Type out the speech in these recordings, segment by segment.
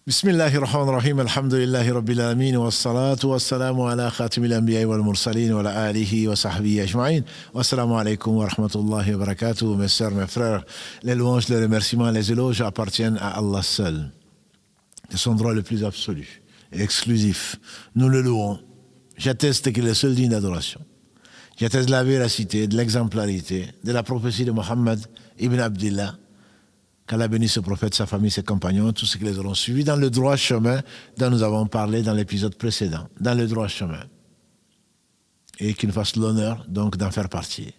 بسم الله الرحمن الرحيم الحمد لله رب العالمين والصلاة والسلام على خاتم الأنبياء والمرسلين وعلى آله وصحبه أجمعين والسلام عليكم ورحمة الله وبركاته. Mes sœurs, mes frères, les louanges, les remerciements, les éloges appartiennent à Allah seul, de son droit le plus absolu et exclusif. Nous le louons. J'atteste qu'il est le seul digne d'adoration. J'atteste de la véracité, de l'exemplarité, de la prophétie de Mohammed ibn Abdillah. Qu'Allah bénisse ce prophète, sa famille, ses compagnons, tous ceux qui les auront suivis dans le droit chemin dont nous avons parlé dans l'épisode précédent, dans le droit chemin. Et qu'il nous fasse l'honneur donc d'en faire partie.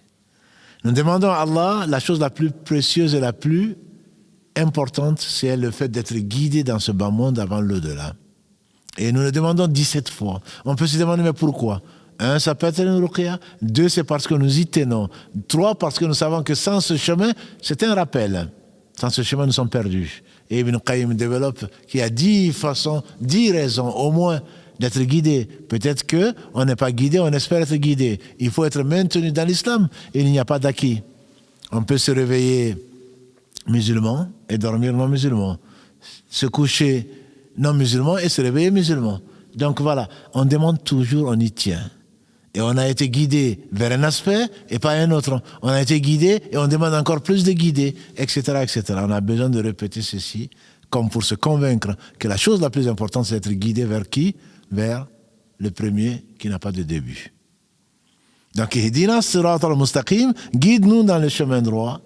Nous demandons à Allah la chose la plus précieuse et la plus importante, c'est le fait d'être guidé dans ce bas monde avant l'au-delà. Et nous le demandons 17 fois. On peut se demander mais pourquoi ? 1, ça peut être une ruqya. 2, c'est parce que nous y tenons. 3, parce que nous savons que sans ce chemin, c'est un rappel. Sans ce chemin, nous sommes perdus. Et Ibn Qayyim développe qu'il y a 10 façons, 10 raisons au moins d'être guidé. Peut-être qu'on n'est pas guidé, on espère être guidé. Il faut être maintenu dans l'islam et il n'y a pas d'acquis. On peut se réveiller musulman et dormir non musulman. Se coucher non musulman et se réveiller musulman. Donc voilà, on demande toujours, on y tient. Et on a été guidé vers un aspect et pas un autre. On a été guidé et on demande encore plus de guider, etc., etc. On a besoin de répéter ceci comme pour se convaincre que la chose la plus importante, c'est d'être guidé vers qui ? Vers le premier qui n'a pas de début. Donc, Ihdina sirat al-mustaqim, guide-nous dans le chemin droit.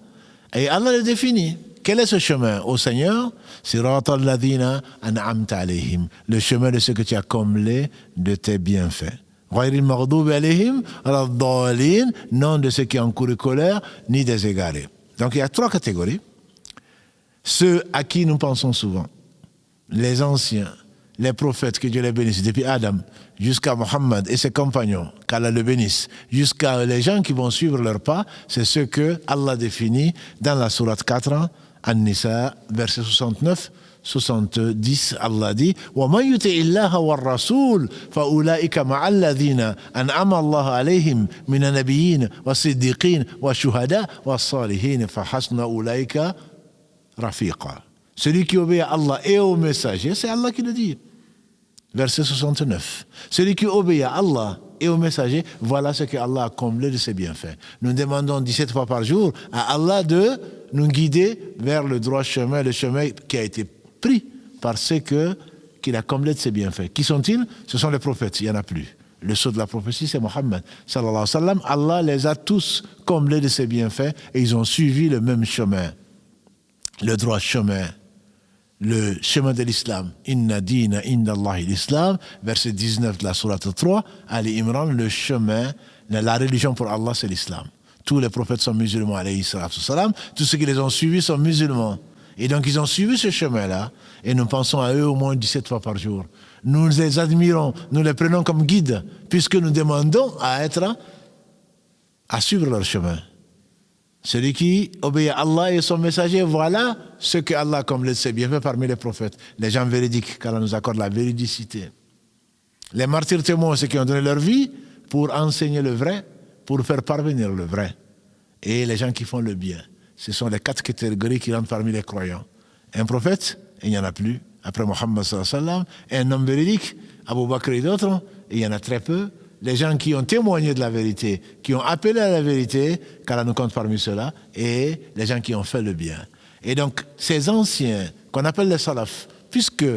Et Allah le définit. Quel est ce chemin au Seigneur ? Sirat al-ladhina an'amta alayhim. Le chemin de ceux que tu as comblés de tes bienfaits. Non de ceux qui ont couru colère, ni des égarés. Donc il y a 3 catégories. Ceux à qui nous pensons souvent, les anciens, les prophètes, que Dieu les bénisse, depuis Adam jusqu'à Mohammed et ses compagnons, qu'Allah le bénisse, jusqu'à les gens qui vont suivre leurs pas, c'est ce que Allah définit dans la sourate 4, An-Nisa, verset 69. 70, Allah dit وَمَنْ يُطِعِ اللَّهَ وَالرَّسُولَ فَأُولَٰئِكَ مَعَ الَّذِينَ أَنْعَمَ اللَّهُ عَلَيْهِمْ مِنَ النَّبِيِّينَ وَالصِّدِّيقِينَ وَالشُّهَدَاءِ وَالصَّالِحِينَ فَحَسُنَ أُولَٰئِكَ رَفِيقًا. Celui qui obéit à Allah et au messager, c'est Allah qui le dit. Verset 69. Celui qui obéit à Allah et au messager, voilà ce que Allah a comblé de ses bienfaits. Nous demandons 17 fois par jour à Allah de nous guider vers le droit chemin, le chemin qui a été pris par ceux qu'il a comblé de ses bienfaits. Qui sont-ils ? Ce sont les prophètes, il n'y en a plus. Le sceau de la prophétie, c'est Mohammed sallallahu alayhi wa sallam. Allah les a tous comblés de ses bienfaits et ils ont suivi le même chemin, le droit chemin, le chemin de l'islam. Inna dina inda Allahi l'islam, verset 19 de la sourate 3, Ali Imran, le chemin, la religion pour Allah, c'est l'islam. Tous les prophètes sont musulmans, alayhi salatu salam. Tous ceux qui les ont suivis sont musulmans. Et donc ils ont suivi ce chemin-là et nous pensons à eux au moins 17 fois par jour. Nous les admirons, nous les prenons comme guides puisque nous demandons à suivre leur chemin. Celui qui obéit à Allah et son messager, voilà ce que Allah comble ses bienfaits parmi les prophètes. Les gens véridiques, qu'Allah nous accorde la véridicité. Les martyrs témoins, ceux qui ont donné leur vie pour enseigner le vrai, pour faire parvenir le vrai. Et les gens qui font le bien. Ce sont les 4 catégories qui rentrent parmi les croyants. Un prophète, il n'y en a plus, après Mohammed sallallahu alayhi wa sallam. Un homme véridique, Abu Bakr et d'autres, il y en a très peu. Les gens qui ont témoigné de la vérité, qui ont appelé à la vérité, qu'Allah nous compte parmi ceux-là, et les gens qui ont fait le bien. Et donc, ces anciens, qu'on appelle les salafs, puisque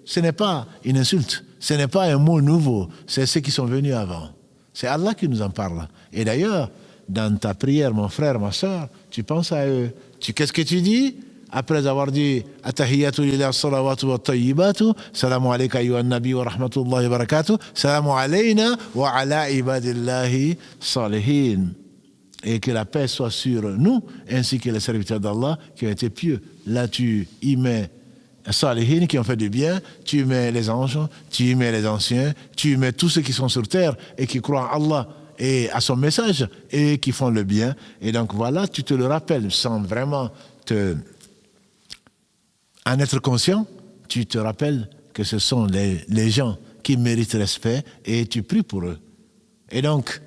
ce n'est pas une insulte, ce n'est pas un mot nouveau, c'est ceux qui sont venus avant. C'est Allah qui nous en parle. Et d'ailleurs, dans ta prière, mon frère, ma soeur, tu penses à eux. Qu'est-ce que tu dis ? Après avoir dit Attahiyatu lillahi salawatu wa tayyibatu, salamu alayka ayyuhan nabi wa rahmatullahi wa barakatuh, salamu alayna wa ala ibadillahi salihin. Et que la paix soit sur nous, ainsi que les serviteurs d'Allah qui ont été pieux. Là, tu y mets salihin qui ont fait du bien, tu y mets les anges, tu y mets les anciens, tu y mets tous ceux qui sont sur terre et qui croient en Allah et à son message et qui font le bien. Et donc voilà, tu te le rappelles sans vraiment en être conscient, tu te rappelles que ce sont les gens qui méritent respect et tu pries pour eux. Et donc,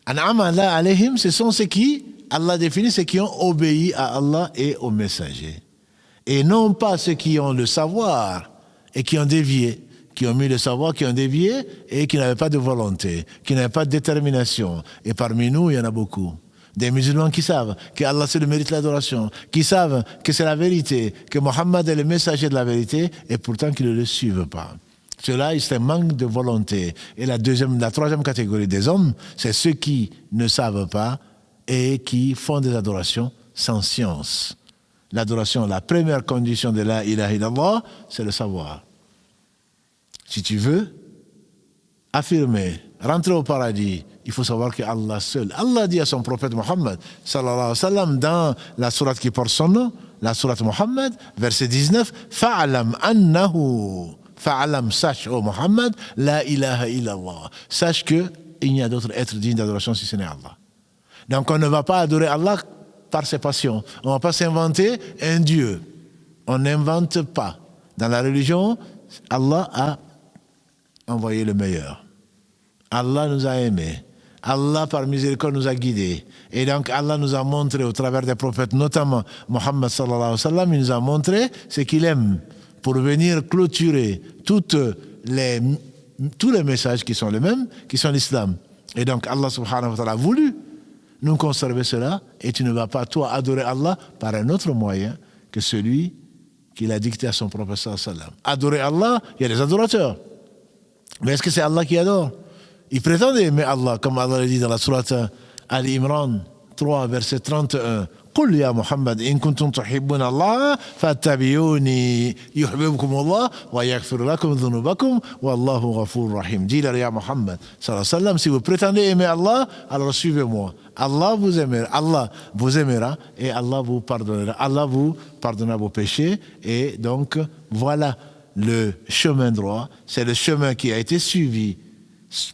An'ama Allah alayhim, ce sont ceux qui, Allah définit, ceux qui ont obéi à Allah et au messager. Et non pas ceux qui ont le savoir et qui ont dévié, qui ont mis le savoir, qui ont dévié et qui n'avaient pas de volonté, qui n'avaient pas de détermination. Et parmi nous, il y en a beaucoup. Des musulmans qui savent qu'Allah c'est le mérite de l'adoration, qui savent que c'est la vérité, que Mohammed est le messager de la vérité, et pourtant qui ne le suivent pas. Cela, c'est un manque de volonté. Et la troisième catégorie des hommes, c'est ceux qui ne savent pas et qui font des adorations sans science. L'adoration, la première condition de la ilaha illallah, c'est le savoir. Si tu veux affirmer, rentrer au paradis, il faut savoir que Allah seul. Allah dit à son prophète Mohammed, sallallahu alayhi wa sallam, dans la sourate qui porte son nom, la sourate Mohammed, verset 19, Fa'alam annahu, Fa'alam, sache, ô Mohammed, la ilaha illallah. Sache qu'il n'y a d'autre être digne d'adoration si ce n'est Allah. Donc on ne va pas adorer Allah par ses passions. On ne va pas s'inventer un Dieu. On n'invente pas. Dans la religion, Allah a envoyé le meilleur. Allah nous a aimés. Allah, par miséricorde, nous a guidés. Et donc, Allah nous a montré, au travers des prophètes, notamment Mohammed sallallahu alayhi wa sallam, il nous a montré ce qu'il aime pour venir clôturer tous les messages qui sont les mêmes, qui sont l'islam. Et donc, Allah subhanahu wa ta'ala a voulu nous conserver cela, et tu ne vas pas, toi, adorer Allah par un autre moyen que celui qu'il a dicté à son prophète sallallahu alayhi wa sallam. Adorer Allah, il y a des adorateurs. Mais est-ce que c'est Allah qui adore? Il prétend aimer Allah, comme Allah le dit dans la sourate Ali Imran 3, verset 31. قل يا محمد إن كنتم تحبون الله فاتبعوني يحببكم الله ويغفر لكم ذنوبكم والله غفور رحيم. Dis-leur ya Muhammad sallallahu alayhi wa sallam, si vous prétendez aimer Allah, alors suivez-moi. Allah vous aimera et Allah vous pardonnera. Allah vous pardonnera vos péchés. Et donc voilà le chemin droit. C'est le chemin qui a été suivi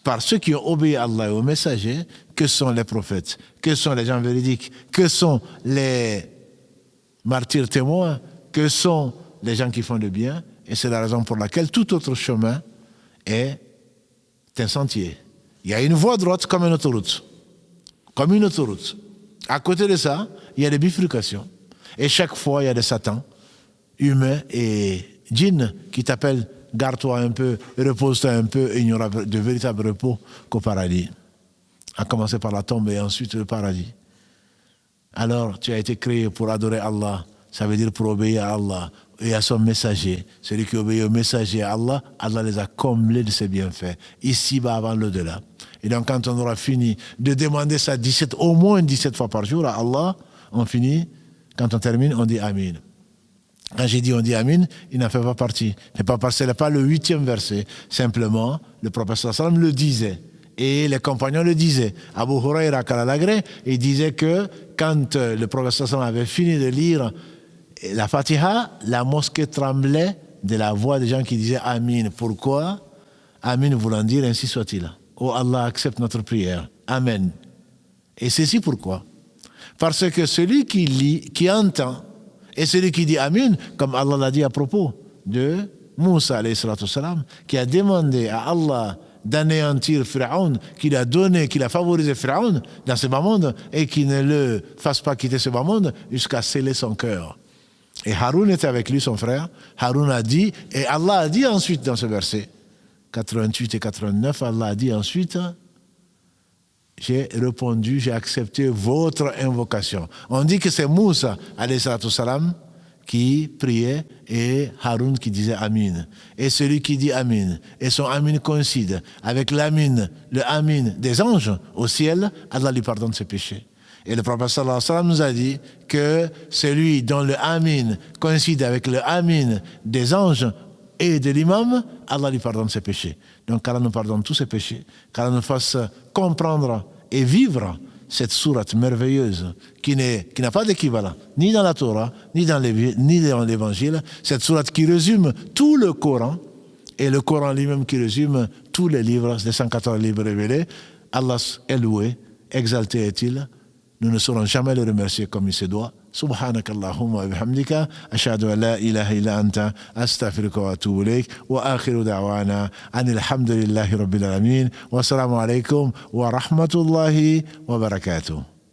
par ceux qui ont obéi à Allah et aux messagers, que sont les prophètes, que sont les gens véridiques, que sont les martyrs témoins, que sont les gens qui font le bien. Et c'est la raison pour laquelle tout autre chemin est un sentier. Il y a une voie droite comme une autoroute. Comme une autoroute. À côté de ça, il y a des bifurcations. Et chaque fois, il y a des satans, humains et djinns, qui t'appellent: garde-toi un peu, repose-toi un peu, et il n'y aura de véritable repos qu'au paradis. À commencer par la tombe et ensuite le paradis. Alors, tu as été créé pour adorer Allah, ça veut dire pour obéir à Allah et à son messager. Celui qui obéit au messager à Allah, Allah les a comblés de ses bienfaits, ici-bas avant l'au-delà. Et donc, quand on aura fini de demander ça au moins 17 fois par jour à Allah, on finit, quand on termine, on dit Amin. Quand j'ai dit on dit Amin, il n'en fait pas partie. Ce n'est pas le 8e verset. Simplement, le prophète sallallahu alayhi wa sallam le disait. Et les compagnons le disaient. Abu Huraira Kalalagré, il disait que quand le prophète sallallahu alayhi wa sallam avait fini de lire la Fatiha, la mosquée tremblait de la voix des gens qui disaient Amin. Pourquoi? Amin voulant dire ainsi soit-il. Oh Allah, accepte notre prière. Amen. Et ceci pourquoi? Parce que celui qui lit, qui entend, et celui qui dit Amin, comme Allah l'a dit à propos de Moussa alayhi salatu wassalam, qui a demandé à Allah d'anéantir Pharaon, qu'il a favorisé Pharaon dans ce bas monde et qu'il ne le fasse pas quitter ce bas monde jusqu'à sceller son cœur. Et Haroun était avec lui, son frère. Haroun a dit, et Allah a dit ensuite dans ce verset 88 et 89, Allah a dit ensuite: j'ai répondu, j'ai accepté votre invocation. On dit que c'est Moussa, alayhi salatu wassalam, qui priait et Haroun qui disait Amin. Et celui qui dit Amin, et son Amin coïncide avec le Amin des anges au ciel, Allah lui pardonne ses péchés. Et le prophète sallallahu alayhi wa sallam nous a dit que celui dont le Amin coïncide avec le Amin des anges et de l'imam, Allah lui pardonne ses péchés. Donc qu'Allah nous pardonne tous ses péchés, qu'Allah nous fasse comprendre et vivre cette sourate merveilleuse qui n'a pas d'équivalent, ni dans la Torah, ni dans l'Évangile. Cette sourate qui résume tout le Coran, et le Coran lui-même qui résume tous les livres, les 114 livres révélés. Allah est loué, exalté est-il. Nous ne saurons jamais le remercier comme il se doit. سبحانك اللهم وبحمدك أشهد أن لا إله إلا أنت أستغفرك وأتوب إليك وآخر دعوانا أن الحمد لله رب العالمين والسلام عليكم ورحمة الله وبركاته.